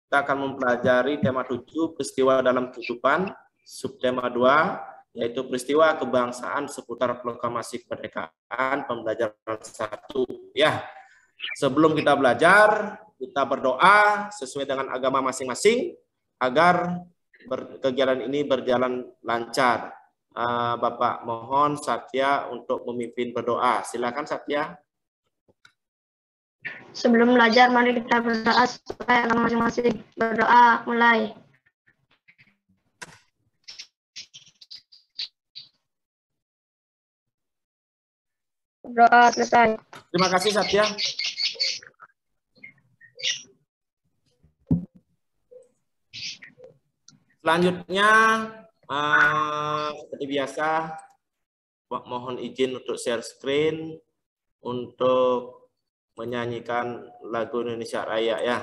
kita akan mempelajari tema 7, peristiwa dalam kehidupan, subtema 2, yaitu peristiwa kebangsaan seputar proklamasi kemerdekaan, pembelajaran 1. Ya, sebelum kita belajar, kita berdoa sesuai dengan agama masing-masing agar kegiatan ini berjalan lancar. Bapak mohon Satya untuk memimpin berdoa. Silakan Satya. Sebelum belajar, mari kita berdoa supaya agama masing-masing. Berdoa, mulai. Berdoa, selesai. Terima kasih Satya. Selanjutnya, seperti biasa, mohon izin untuk share screen untuk menyanyikan lagu Indonesia Raya ya.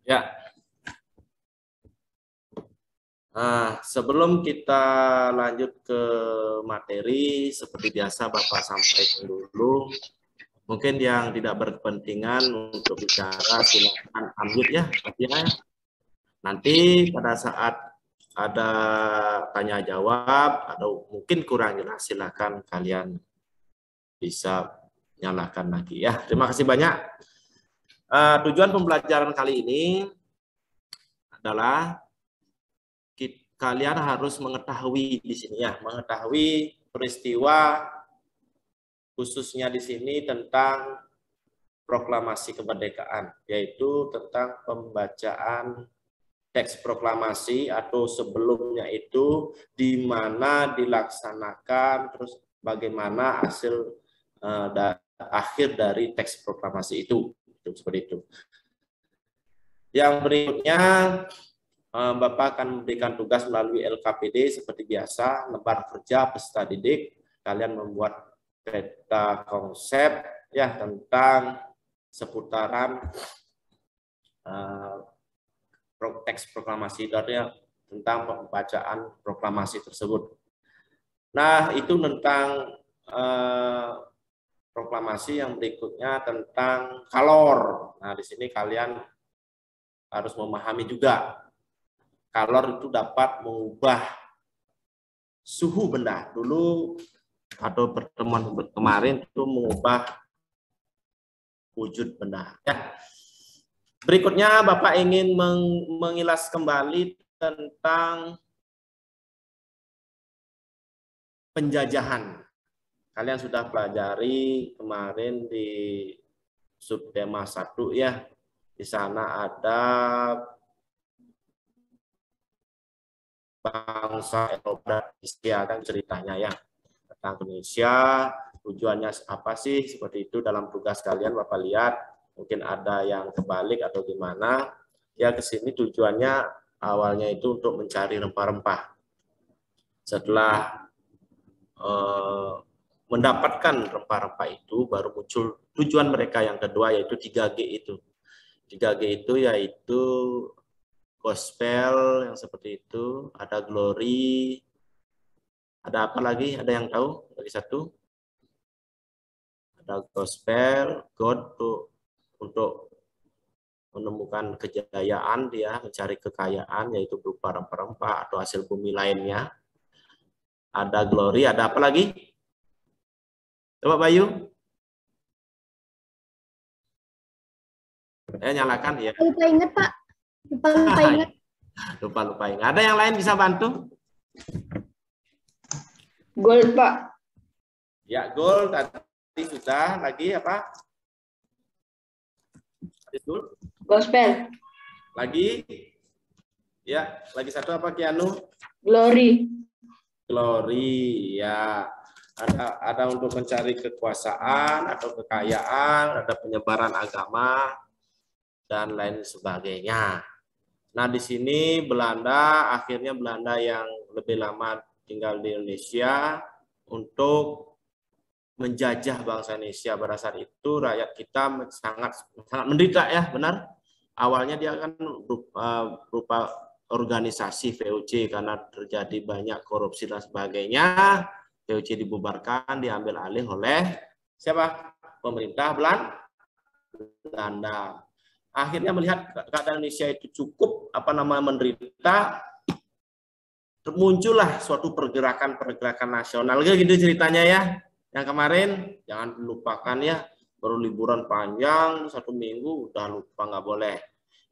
Ya. Nah, sebelum kita lanjut ke materi, seperti biasa Bapak sampaikan dulu. Mungkin yang tidak berkepentingan untuk bicara silakan unmute ya. Nanti pada saat ada tanya jawab atau mungkin kurang jelas, silakan kalian bisa nyalakan lagi ya. Terima kasih banyak. Tujuan pembelajaran kali ini adalah kalian harus mengetahui di sini ya, mengetahui peristiwa khususnya di sini tentang proklamasi kemerdekaan, yaitu tentang pembacaan teks proklamasi atau sebelumnya itu di mana dilaksanakan, terus bagaimana hasil akhir dari teks proklamasi itu seperti itu. Yang berikutnya Bapak akan memberikan tugas melalui LKPD seperti biasa, lembar kerja peserta didik. Kalian membuat peta konsep ya tentang seputaran teks proklamasi dan tentang pembacaan proklamasi tersebut. Nah, itu tentang proklamasi. Yang berikutnya tentang kalor. Nah, di sini kalian harus memahami juga kalor itu dapat mengubah suhu benda. Dulu atau pertemuan kemarin itu mengubah wujud benda. Ya. Berikutnya Bapak ingin mengilas kembali tentang penjajahan. Kalian sudah pelajari kemarin di subtema 1 ya. Di sana ada bangsa Eropa dan Asia kan ceritanya ya. Datang ke Indonesia, tujuannya apa sih? Seperti itu dalam tugas kalian Bapak lihat. Mungkin ada yang kebalik atau gimana. Ya ke sini tujuannya awalnya itu untuk mencari rempah-rempah. Setelah mendapatkan rempah-rempah itu baru muncul tujuan mereka yang kedua yaitu 3G itu. 3G itu yaitu gospel yang seperti itu, ada glory, ada apa lagi? Ada yang tahu? Lagi satu. Ada gospel, God untuk menemukan kejayaan dia, mencari kekayaan yaitu berupa rempah-rempah atau hasil bumi lainnya. Ada glory, ada apa lagi? Coba Bayu. Nyalakan ya. Lupa ingat, Pak. Lupa ingat. Lupa ingat. Ada yang lain bisa bantu? Gold, Pak. Ya, gold tadi sudah. Lagi apa? Gold. Gospel. Lagi? Ya, lagi satu apa Kianu? Glory. Glory, ya. Ada untuk mencari kekuasaan atau kekayaan, ada penyebaran agama dan lain sebagainya. Nah, di sini Belanda yang lebih lama tinggal di Indonesia untuk menjajah bangsa Indonesia. Pada saat itu rakyat kita sangat menderita ya, benar. Awalnya dia kan berupa organisasi VOC karena terjadi banyak korupsi dan sebagainya. VOC dibubarkan, diambil alih oleh siapa? Pemerintah Belanda. Akhirnya melihat keadaan Indonesia itu cukup menderita, muncullah suatu pergerakan nasional. Gitu ceritanya ya. Yang kemarin jangan lupakan ya, baru liburan panjang 1 minggu udah lupa, nggak boleh.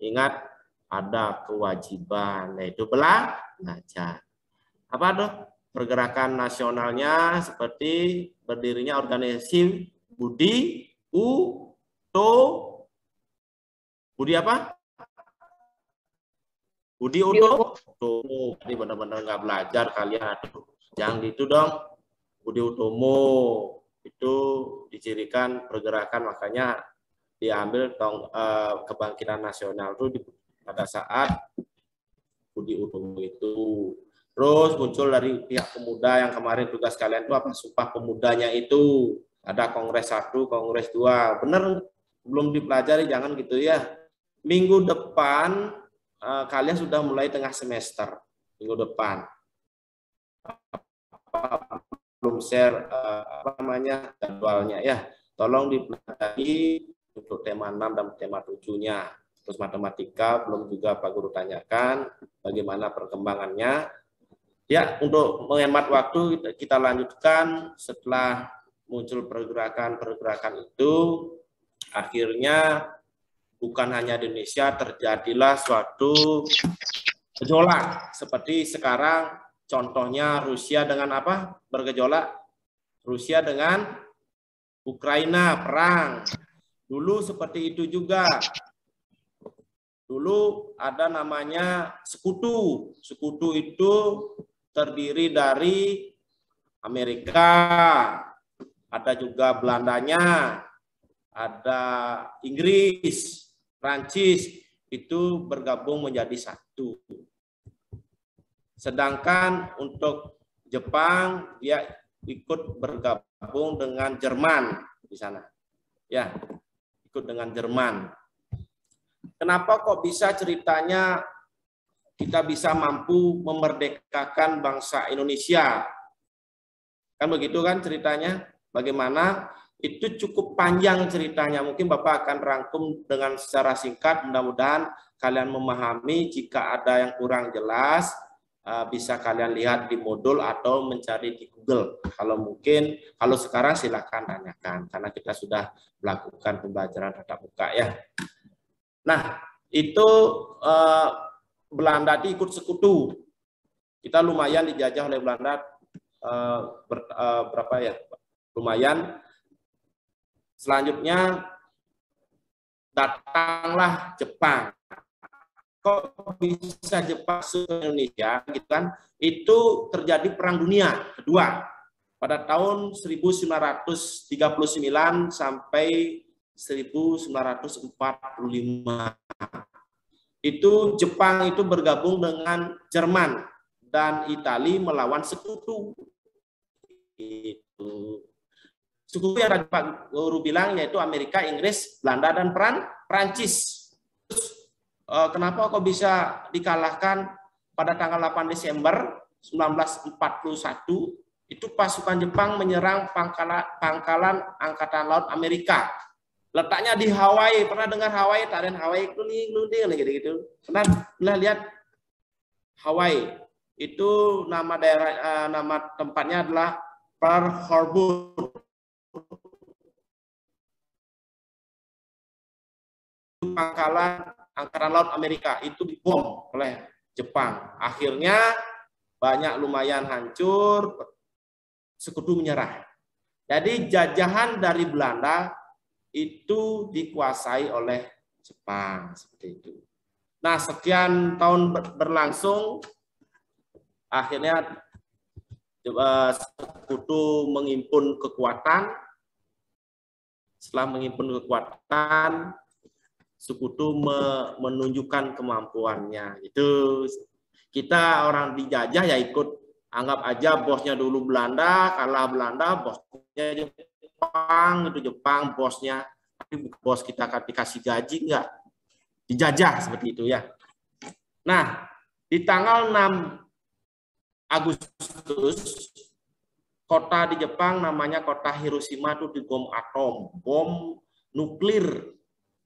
Ingat ada kewajiban yaitu belajar. Apa tuh? Pergerakan nasionalnya seperti berdirinya organisasi Budi apa? Budi Utomo. Ini benar-benar nggak belajar kalian. Jangan gitu dong. Budi Utomo itu dicirikan pergerakan, makanya diambil kebangkitan nasional itu pada saat Budi Utomo itu. Terus muncul dari pihak pemuda yang kemarin tugas kalian itu apa? Sumpah Pemudanya itu. Ada Kongres 1, Kongres 2. Bener belum dipelajari, jangan gitu ya. Minggu depan kalian sudah mulai tengah semester. Minggu depan. Belum share jadwalnya ya. Tolong dipelajari untuk tema 6 dan tema 7-nya. Terus matematika belum juga Pak Guru tanyakan bagaimana perkembangannya. Ya, untuk menghemat waktu kita lanjutkan setelah muncul pergerakan itu, akhirnya bukan hanya di Indonesia terjadilah suatu gejolak seperti sekarang, contohnya Rusia dengan apa? Bergejolak. Rusia dengan Ukraina perang. Dulu seperti itu juga. Dulu ada namanya sekutu. Sekutu itu terdiri dari Amerika, ada juga Belandanya, ada Inggris, Prancis, itu bergabung menjadi satu. Sedangkan untuk Jepang, dia ikut bergabung dengan Jerman di sana. Ya, ikut dengan Jerman. Kenapa kok bisa ceritanya kita bisa mampu memerdekakan bangsa Indonesia? Kan begitu kan ceritanya? Bagaimana? Itu cukup panjang ceritanya. Mungkin Bapak akan rangkum dengan secara singkat. Mudah-mudahan kalian memahami. Jika ada yang kurang jelas, bisa kalian lihat di modul atau mencari di Google. Kalau sekarang silakan tanyakan. Karena kita sudah melakukan pembelajaran tatap muka ya. Nah, itu Belanda ikut sekutu. Kita lumayan dijajah oleh Belanda berapa ya? Lumayan. Selanjutnya datanglah Jepang. kok bisa Jepang masuk ke Indonesia, gitu kan? Itu terjadi Perang Dunia Kedua pada tahun 1939 sampai 1945. Itu Jepang itu bergabung dengan Jerman dan Italia melawan sekutu. Itu sekutu yang tadi Pak Guru bilang, yaitu Amerika, Inggris, Belanda, dan Prancis. Kenapa kok bisa dikalahkan pada tanggal 8 Desember 1941? Itu pasukan Jepang menyerang pangkalan Angkatan Laut Amerika. Letaknya di Hawaii. Pernah dengar Hawaii? Tarian Hawaii kluning gitu-gitu. Pernah lihat Hawaii? Itu nama daerah, nama tempatnya adalah Pearl Harbor. Pangkalan Angkatan Laut Amerika itu dibom oleh Jepang. Akhirnya lumayan hancur, sekutu menyerah. Jadi jajahan dari Belanda itu dikuasai oleh Jepang, seperti itu. Nah, sekian tahun berlangsung, akhirnya sekutu mengimpun kekuatan. Setelah mengimpun kekuatan, sekutu menunjukkan kemampuannya. Itu kita orang dijajah ya ikut, anggap aja bosnya dulu Belanda, kalah Belanda, bosnya Jepang, itu Jepang bosnya, tapi bos kita dikasih gaji enggak, dijajah seperti itu ya. Nah, di tanggal 6 Agustus kota di Jepang namanya kota Hiroshima itu dibom atom, bom nuklir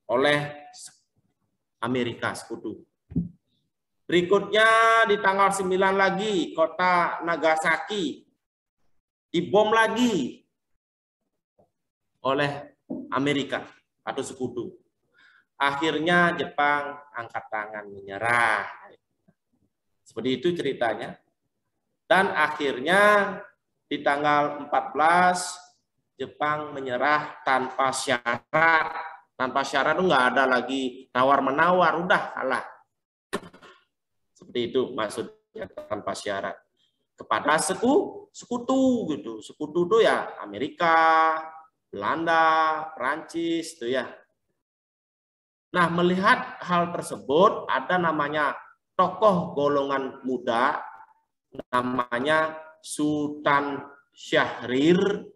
oleh Amerika sekutu. Berikutnya di tanggal 9 lagi kota Nagasaki dibom lagi oleh Amerika atau sekutu. Akhirnya Jepang angkat tangan menyerah. Seperti itu ceritanya. Dan akhirnya di tanggal 14 Jepang menyerah tanpa syarat. Tanpa syarat itu nggak ada lagi tawar-menawar, udah kalah. Seperti itu maksudnya tanpa syarat. Kepada sekutu gitu. Sekutu itu ya Amerika, Belanda, Prancis itu ya. Nah, melihat hal tersebut ada namanya tokoh golongan muda namanya Sultan Syahrir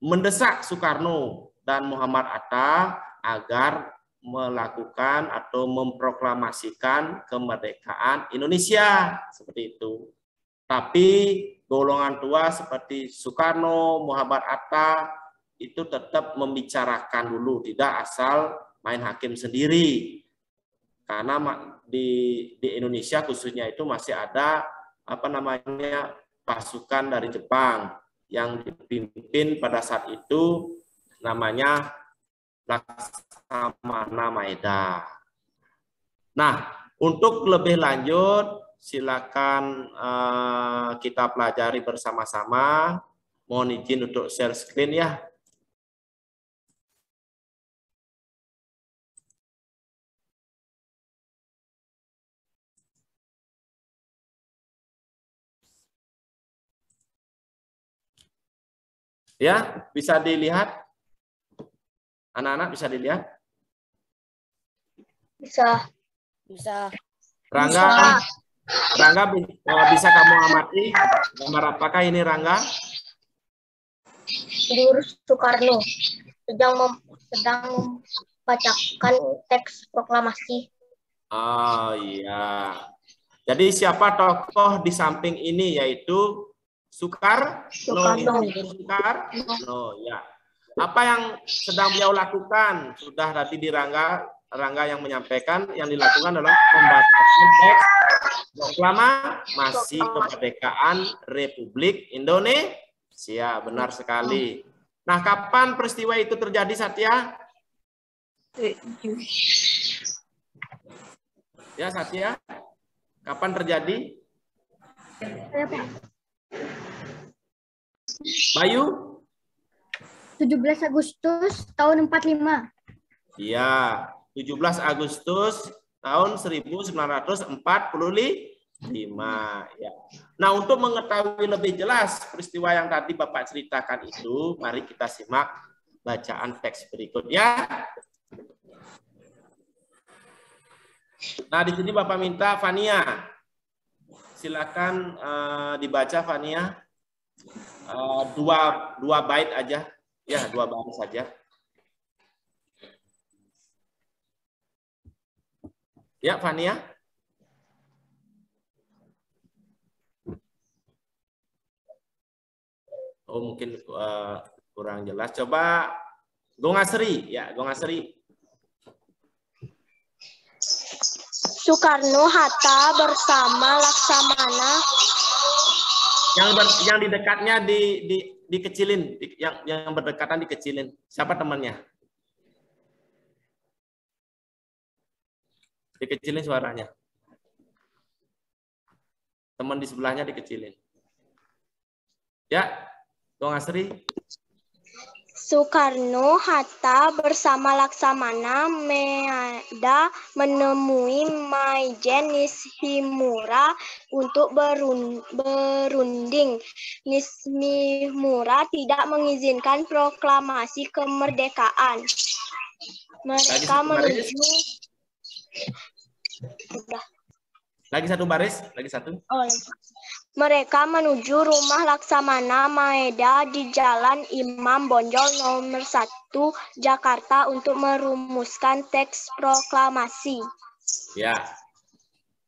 mendesak Soekarno dan Muhammad Hatta agar melakukan atau memproklamasikan kemerdekaan Indonesia seperti itu. Tapi golongan tua seperti Soekarno, Muhammad Hatta itu tetap membicarakan dulu, tidak asal main hakim sendiri. Karena di Indonesia khususnya itu masih ada pasukan dari Jepang yang dipimpin pada saat itu namanya Laksamana Maeda. Nah, untuk lebih lanjut silakan kita pelajari bersama-sama. Mohon izin untuk share screen ya. Ya, bisa dilihat? Anak-anak bisa dilihat? Bisa. Rangga bisa kamu amati gambar apakah ini, Rangga? Guru Soekarno sedang membacakan teks proklamasi. Oh iya. Jadi siapa tokoh di samping ini, yaitu Soekarno ya. Apa yang sedang beliau lakukan? Sudah tadi di Rangga yang menyampaikan, yang dilakukan adalah membacakan teks proklamasi kemerdekaan Republik Indonesia. Benar sekali. Nah, kapan peristiwa itu terjadi, Satya? Ya, Satya. Kapan terjadi? Bayu? 17 Agustus tahun 45. Iya, 17 Agustus tahun 1945 ya. Nah, untuk mengetahui lebih jelas peristiwa yang tadi Bapak ceritakan itu, mari kita simak bacaan teks berikutnya. Nah, di sini Bapak minta Fania. Silakan dibaca Fania. Dua bait aja. Ya, 2 baris saja. Ya, Fania. Oh, mungkin kurang jelas. Coba Gongasri, ya, Gongasri. Soekarno-Hatta bersama Laksamana. Yang di dekatnya dikecilin, yang berdekatan dikecilin. Siapa temannya? Dikecilin suaranya. Teman di sebelahnya dikecilin. Ya, Dong Asri. Soekarno-Hatta bersama Laksamana Maeda menemui Maijen Nishimura untuk berunding. Nishimura tidak mengizinkan proklamasi kemerdekaan. Mereka menuju. Lagi satu baris, lagi satu. Oh, mereka menuju rumah Laksamana Maeda di Jalan Imam Bonjol nomor 1 Jakarta untuk merumuskan teks proklamasi. Ya.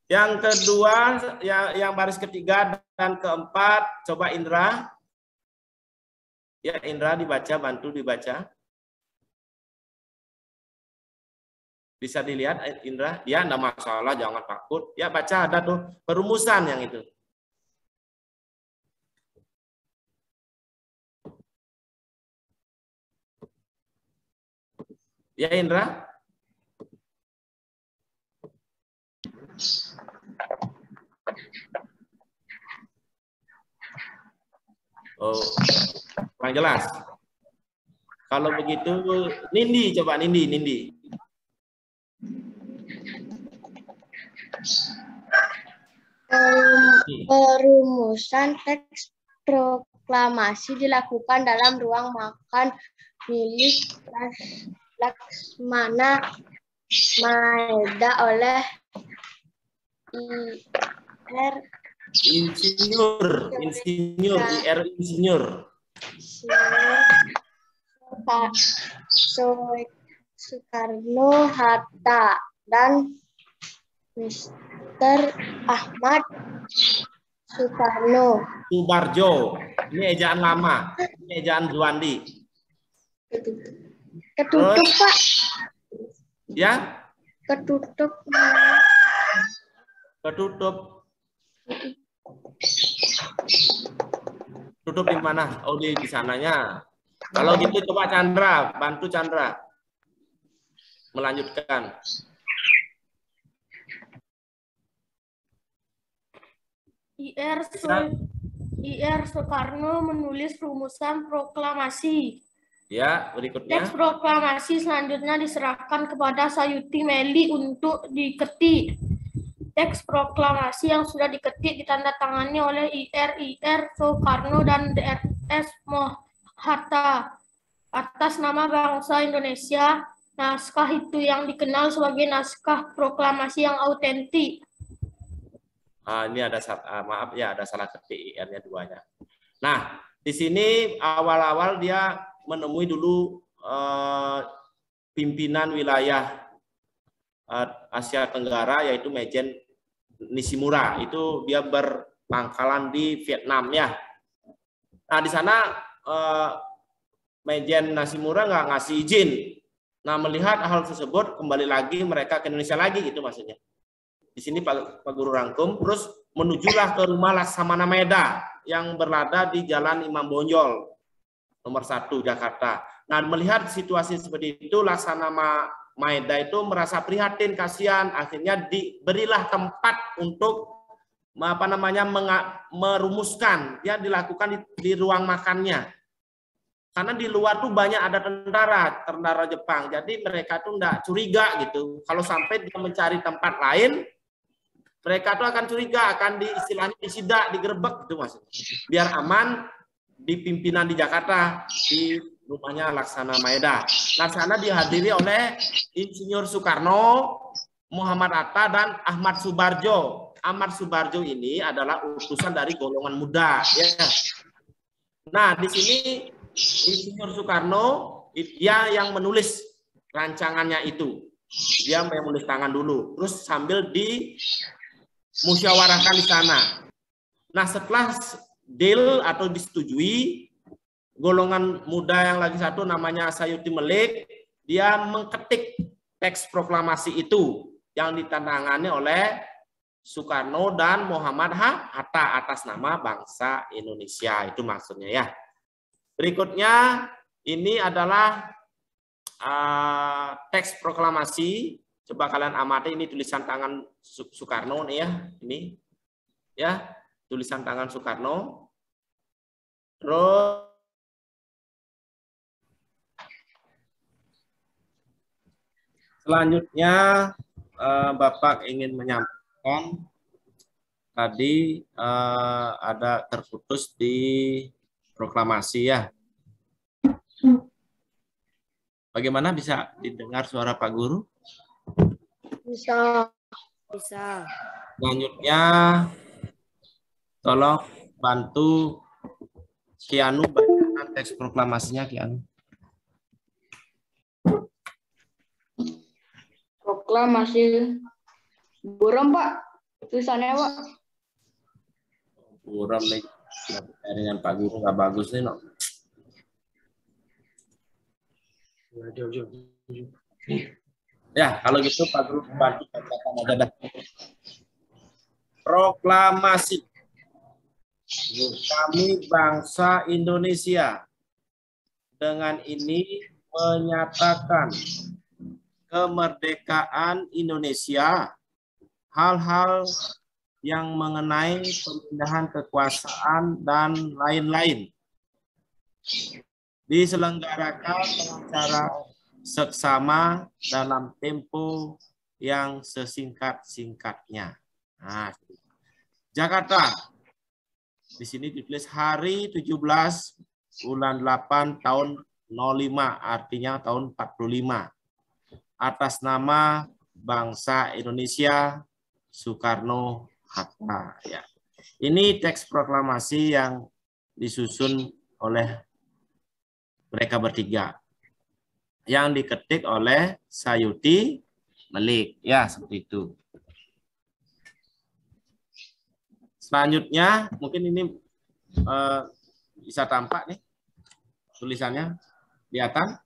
Yang kedua, yang baris ketiga dan keempat, coba Indra. Ya, Indra dibaca, bantu dibaca. Bisa dilihat Indra? Ya, enggak masalah, jangan takut. Ya, baca, ada tuh perumusan yang itu. Ya, Indra? Oh, kurang jelas. Kalau begitu, Nindi, coba Nindi. Perumusan teks proklamasi dilakukan dalam ruang makan milik Laksamana Maeda oleh IR Insinyur. Soekarno-Hatta dan Mr. Ahmad Soekarno. Subarjo. Ini ejaan lama. Ini ejaan Juandi. Ketutup, terus, Pak. Ya? Ketutup. Tutup di mana? Oh, di sananya. Kalau gitu coba Chandra, bantu Chandra melanjutkan. IR Soekarno menulis rumusan proklamasi. Ya, berikutnya. Teks proklamasi selanjutnya diserahkan kepada Sayuti Meli untuk diketik. Teks proklamasi yang sudah diketik ditandatangani oleh IR Soekarno dan Drs Hatta atas nama bangsa Indonesia. Naskah itu yang dikenal sebagai naskah proklamasi yang autentik. Ini ada maaf ya, ada salah ketik IR-nya duanya. Nah, di sini awal-awal dia menemui dulu pimpinan wilayah Asia Tenggara, yaitu Maijen Nishimura. Itu dia berpangkalan di Vietnam ya. Nah, di sana Maijen Nishimura nggak ngasih izin. Nah, melihat hal tersebut, kembali lagi mereka ke Indonesia lagi, gitu maksudnya. Di sini Pak Guru rangkum, terus menujulah ke rumah Laksamana Maeda yang berada di Jalan Imam Bonjol nomor 1 Jakarta. Nah, melihat situasi seperti itu, Laksamana Maeda itu merasa prihatin, kasihan, akhirnya diberilah tempat untuk merumuskan, ya dilakukan di ruang makannya. karena di luar tuh banyak ada tentara Jepang. Jadi mereka tuh enggak curiga gitu. Kalau sampai dia mencari tempat lain, mereka tuh akan curiga, akan istilahnya disidak, digerebek gitu maksudnya. Biar aman di pimpinan di Jakarta, di rumahnya Laksana Maeda. Laksana dihadiri oleh Insinyur Soekarno, Muhammad Hatta, dan Ahmad Subarjo. Ahmad Subarjo ini adalah utusan dari golongan muda. Ya. Nah, di sini Insinyur Soekarno, dia yang menulis rancangannya itu. Dia yang menulis tangan dulu. Terus sambil dimusyawarahkan di sana. Nah, setelah deal atau disetujui, golongan muda yang lagi satu namanya Sayuti Melik, dia mengketik teks proklamasi itu yang ditandatangani oleh Soekarno dan Muhammad Hatta atas nama bangsa Indonesia. Itu maksudnya ya. Berikutnya ini adalah teks proklamasi. Coba kalian amati, ini tulisan tangan Soekarno nih ya. Ini ya, tulisan tangan Soekarno. Terus selanjutnya Bapak ingin menyampaikan tadi ada terputus di proklamasi ya. Bagaimana, bisa didengar suara Pak Guru? Bisa. Selanjutnya tolong bantu Kianu bacakan teks proklamasinya, Kianu. Proklamasi. Buram, Pak. Tulisannya, Pak. Buram nih. Dengan Pak Guru nggak bagus nih, no. Ya, kalau gitu Pak Guru bantu bacakan aja dah. Proklamasi. Kami bangsa Indonesia dengan ini menyatakan kemerdekaan Indonesia, hal-hal yang mengenai pemindahan kekuasaan dan lain-lain diselenggarakan dengan cara seksama dalam tempo yang sesingkat-singkatnya. Nah, Jakarta. Di sini ditulis hari 17 bulan 8 tahun 05, artinya tahun 45. Atas nama bangsa Indonesia, Soekarno Hatta. Ya. Ini teks proklamasi yang disusun oleh mereka bertiga, yang diketik oleh Sayuti Melik. Ya, seperti itu. Selanjutnya, mungkin ini bisa tampak nih tulisannya, kelihatan?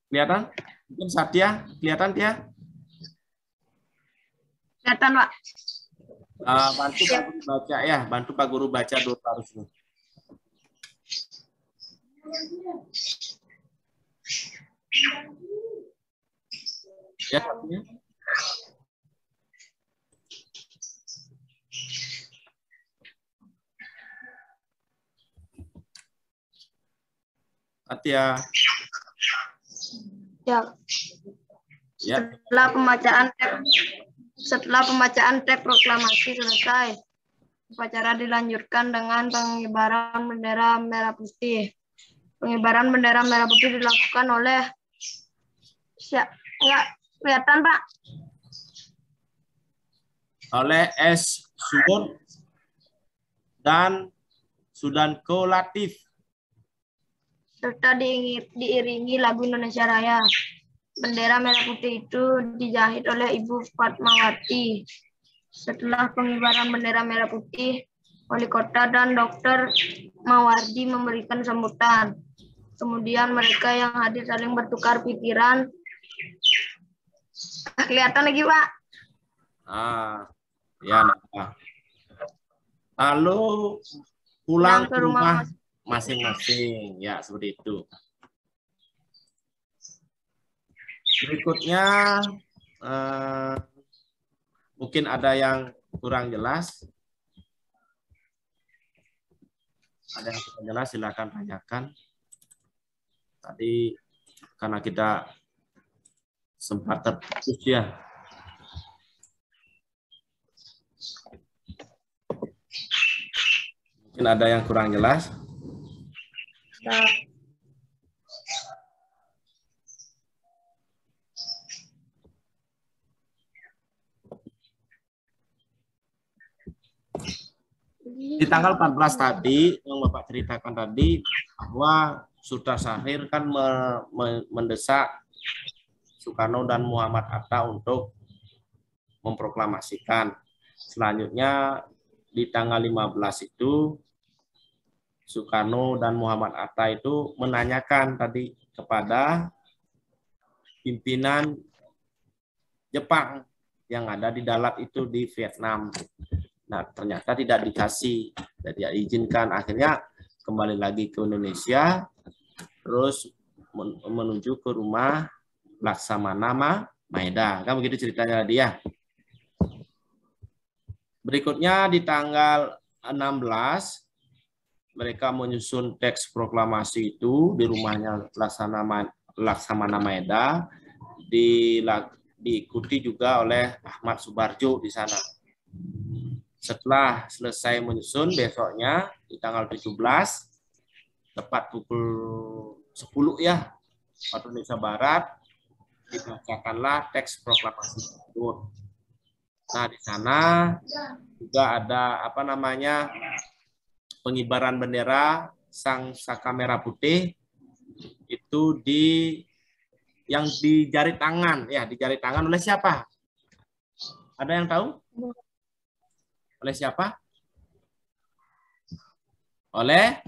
Kelihatan? Mungkin Satya, kelihatan Tia? Kelihatan, Pak. Bantu Pak Guru baca ya, bantu Pak Guru baca dulu harusnya. Ya, Satya. Satya. Ya. Ya. Setelah pembacaan teks proklamasi selesai, upacara dilanjutkan dengan pengibaran bendera merah putih. Pengibaran bendera merah putih dilakukan oleh kelihatan, Pak? Oleh S. Subon dan Sudanko Latif. Serta diiringi lagu Indonesia Raya. Bendera merah putih itu dijahit oleh Ibu Fatmawati. Setelah pengibaran bendera merah putih, Wali Kota dan Dr. Mawardi memberikan sambutan. Kemudian mereka yang hadir saling bertukar pikiran. Kelihatan lagi, Pak? Ya. Lalu pulang ke rumah masing-masing. Ya, seperti itu. Berikutnya, mungkin ada yang kurang jelas. Ada yang kurang jelas silakan tanyakan. Tadi karena kita sempat terputus ya. Mungkin ada yang kurang jelas. Di tanggal 14 tadi yang Bapak ceritakan tadi bahwa Sultan Syahrir kan mendesak Soekarno dan Muhammad Hatta untuk memproklamasikan. Selanjutnya di tanggal 15 itu Soekarno dan Muhammad Hatta itu menanyakan tadi kepada pimpinan Jepang yang ada di Dalat itu di Vietnam. Nah, ternyata tidak dikasih, tidak diizinkan. Akhirnya kembali lagi ke Indonesia, terus menuju ke rumah Laksamana Maeda. Kan begitu ceritanya tadi ya. Berikutnya di tanggal 16, mereka menyusun teks proklamasi itu di rumahnya Laksamana Maeda, diikuti juga oleh Ahmad Subarjo di sana. Setelah selesai menyusun, besoknya di tanggal 17, tepat pukul 10 ya, waktu Indonesia Barat, dibacakanlah teks proklamasi tersebut. Nah, di sana juga ada pengibaran bendera Sang Saka Merah Putih itu yang di jari tangan, ya, di jari tangan oleh siapa? Ada yang tahu? Oleh siapa? Oleh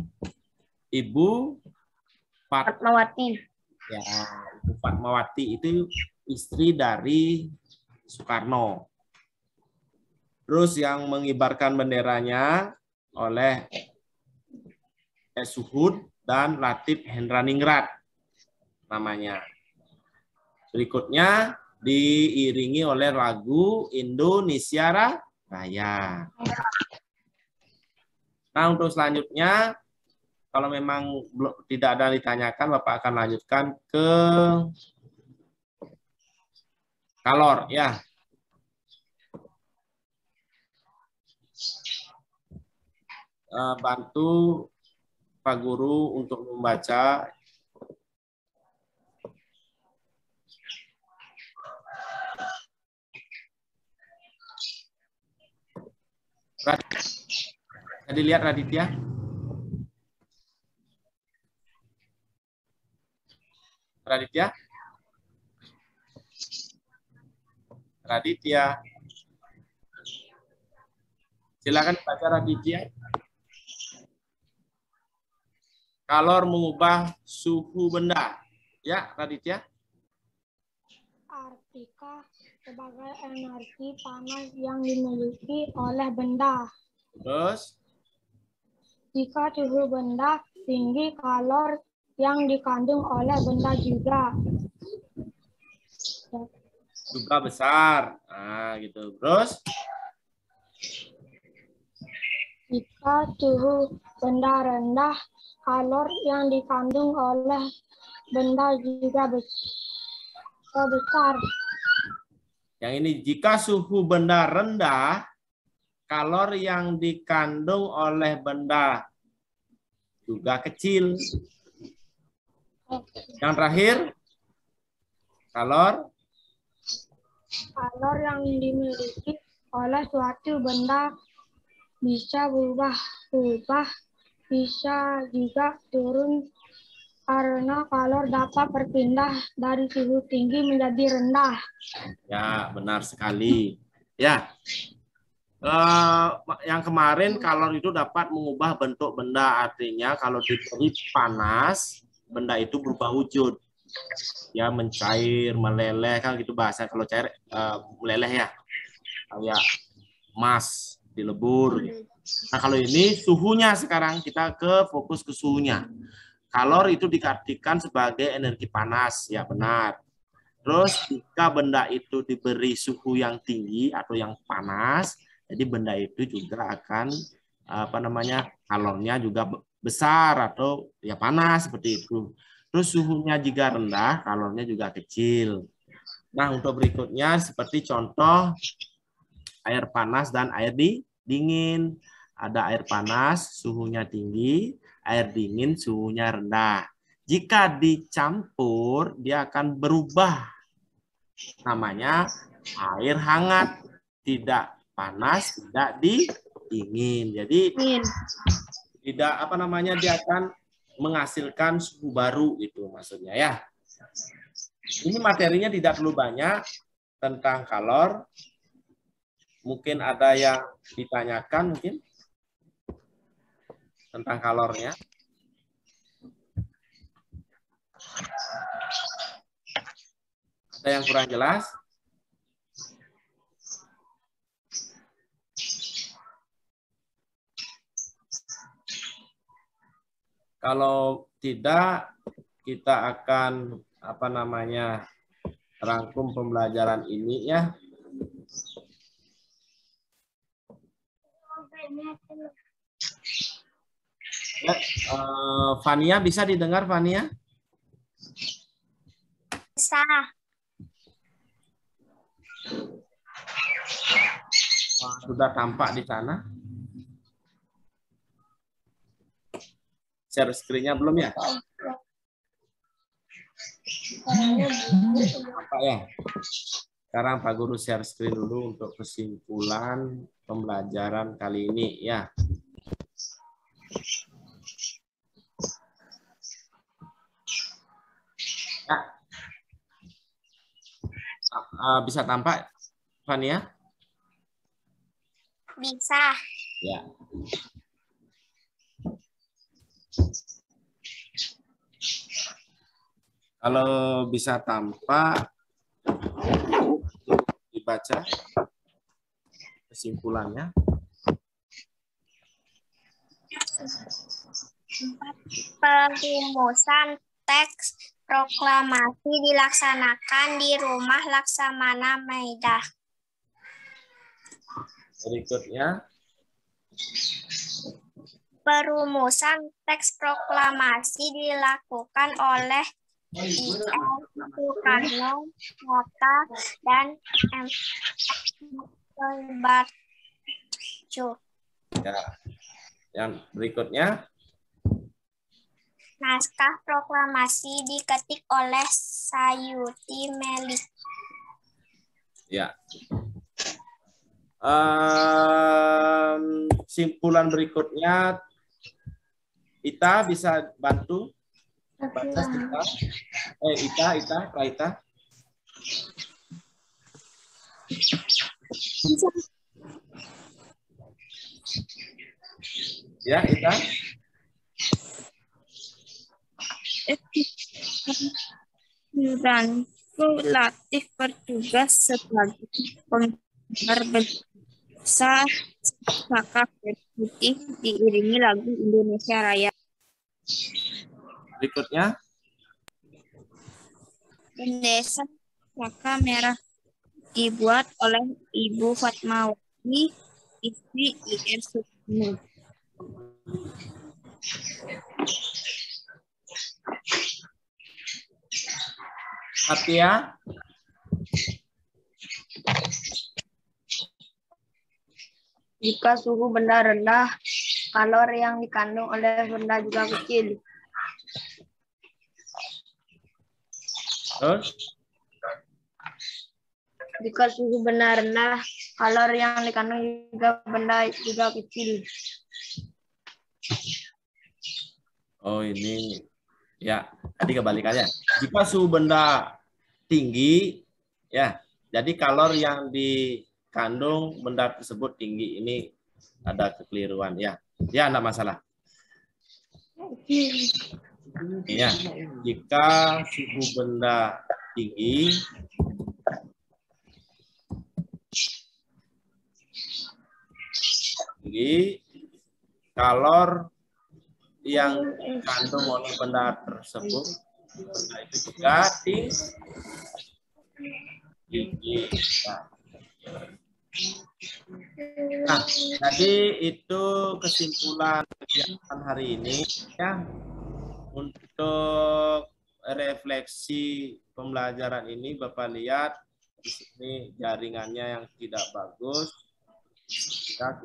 Ibu Fatmawati. Ya, Ibu Fatmawati itu istri dari Soekarno. Terus yang mengibarkan benderanya oleh Suhud dan Latif Hendraningrat namanya. Berikutnya diiringi oleh lagu Indonesia Raya. Nah, untuk selanjutnya, kalau memang tidak ada ditanyakan, Bapak akan lanjutkan ke Kalor, ya. Bantu Pak Guru untuk membaca. Tadi lihat Raditya? Raditya? Raditya. Silakan baca Raditya. Kalor mengubah suhu benda. Ya, Raditya. Artika sebagai energi panas yang dimiliki oleh benda. Terus? Jika suhu benda tinggi, kalor yang dikandung oleh benda juga besar. Nah, gitu. Terus? Jika suhu benda rendah, kalor yang dikandung oleh benda juga besar. Yang ini, jika suhu benda rendah, kalor yang dikandung oleh benda juga kecil. Yang terakhir, kalor yang dimiliki oleh suatu benda bisa berubah-ubah, bisa juga turun karena kalor dapat berpindah dari suhu tinggi menjadi rendah. Ya, benar sekali. Ya. Yang kemarin kalor itu dapat mengubah bentuk benda, artinya kalau diberi panas benda itu berubah wujud, ya, mencair, meleleh, kan gitu bahasa. Kalau cair meleleh ya, kayak emas dilebur. Nah, kalau ini suhunya, sekarang kita fokus ke suhunya. Kalor itu diartikan sebagai energi panas, ya benar. Terus jika benda itu diberi suhu yang tinggi atau yang panas, jadi benda itu juga akan kalornya juga besar atau ya panas seperti itu. Terus suhunya jika rendah, kalornya juga kecil. Nah, untuk berikutnya seperti contoh air panas dan air dingin. Ada air panas, suhunya tinggi, air dingin, suhunya rendah. Jika dicampur, dia akan berubah. Namanya air hangat, tidak panas, tidak dingin. Jadi tidak dia akan menghasilkan suhu baru itu maksudnya ya. Ini materinya tidak perlu banyak tentang kalor. Mungkin ada yang ditanyakan mungkin tentang kalornya. Ada yang kurang jelas? Kalau tidak, kita akan rangkum pembelajaran ini ya. Fania bisa didengar, Fania? Bisa. Sudah tampak di sana? Share screen-nya belum ya? Apa ya? Sekarang Pak Guru share screen dulu untuk kesimpulan pembelajaran kali ini ya. Bisa tampak, Fania? Bisa. Ya. Kalau bisa tampak, dibaca kesimpulannya. Perumusan teks proklamasi dilaksanakan di Rumah Laksamana Maedah. Berikutnya. Perumusan teks proklamasi dilakukan oleh I.R. Soekarno, Hatta, dan M. Barjo. Ya. Yang berikutnya. Naskah proklamasi diketik oleh Sayuti Melik. Ya. Simpulan berikutnya, Ita bisa bantu baca Ita. Kak Ita. Ya, Ita. Dan Latif bertugas sebagai penggemar bendera Saka Putih diiringi lagu Indonesia Raya. Berikutnya. Bendera Saka Merah dibuat oleh Ibu Fatmawati, istri I.R. Soekarno. Satya. Jika suhu benda rendah, kalor yang dikandung oleh benda juga kecil. Terus? Jika suhu benda rendah, kalor yang dikandung juga benda juga kecil. Oh, ini ya, tadi kebalikannya. Jika suhu benda tinggi, ya, jadi kalor yang dikandung benda tersebut tinggi. Ini ada kekeliruan ya. Ya, enggak masalah. Ya, jika suhu benda tinggi, kalor yang dikandung oleh benda tersebut, benda itu juga tinggi. Nah, Nah, jadi itu kesimpulan kegiatan hari ini ya. Untuk refleksi pembelajaran ini Bapak lihat di sini jaringannya yang tidak bagus. Kita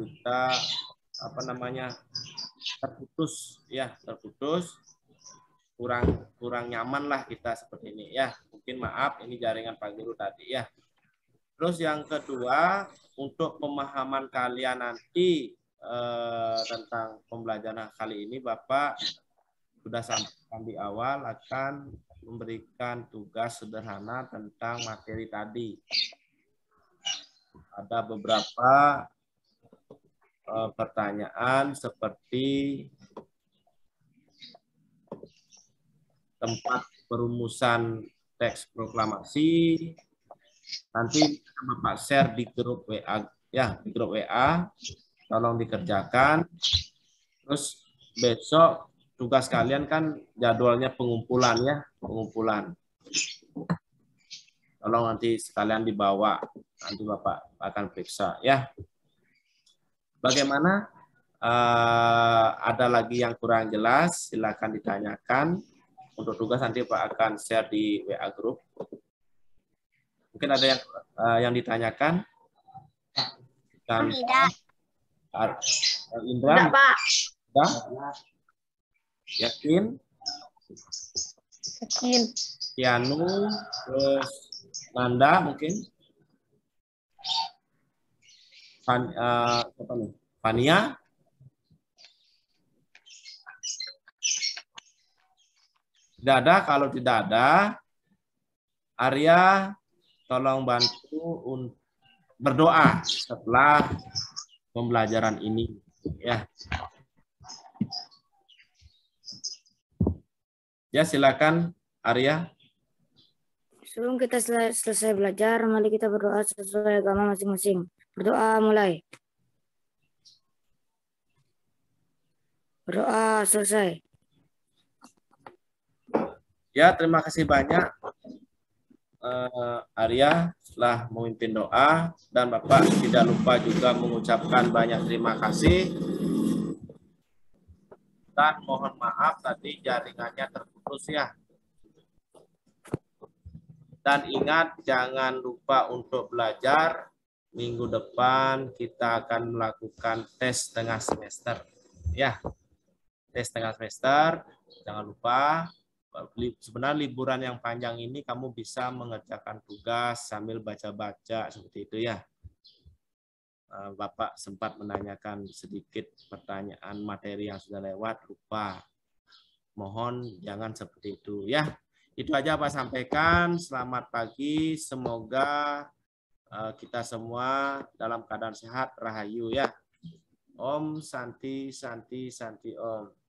terputus ya, kurang nyaman lah kita seperti ini ya. Mungkin maaf ini jaringan Pak Guru tadi ya. Terus yang kedua, untuk pemahaman kalian nanti tentang pembelajaran kali ini, Bapak sudah sampaikan di awal akan memberikan tugas sederhana tentang materi tadi. Ada beberapa pertanyaan seperti tempat perumusan teks proklamasi. Nanti Bapak share di grup WA ya, di grup WA. Tolong dikerjakan. Terus besok tugas kalian kan jadwalnya pengumpulan ya, pengumpulan. Tolong nanti sekalian dibawa. Nanti Bapak akan periksa ya. Bagaimana? Ada lagi yang kurang jelas, silakan ditanyakan. Untuk tugas nanti Pak akan share di WA grup. Mungkin ada yang ditanyakan? Dan Tidak. Indra? Tidak, Pak. Sudah? Yakin? Yakin. Tianu, terus Nanda mungkin? Fania? Tidak ada. Kalau tidak ada, Arya tolong bantu berdoa setelah pembelajaran ini ya. Ya, silakan Arya. Sebelum kita selesai belajar, mari kita berdoa sesuai agama masing-masing. Berdoa mulai. Berdoa selesai. Ya, terima kasih banyak Arya setelah memimpin doa, dan Bapak tidak lupa juga mengucapkan banyak terima kasih dan mohon maaf tadi jaringannya terputus ya. Dan ingat jangan lupa untuk belajar. Minggu depan kita akan melakukan tes tengah semester ya. Tes tengah semester, jangan lupa. Sebenarnya liburan yang panjang ini kamu bisa mengerjakan tugas sambil baca-baca seperti itu ya. Bapak sempat menanyakan sedikit pertanyaan materi yang sudah lewat, lupa. Mohon jangan seperti itu ya. Itu aja Pak sampaikan. Selamat pagi, semoga kita semua dalam keadaan sehat, rahayu ya. Om Santi Santi Santi Om.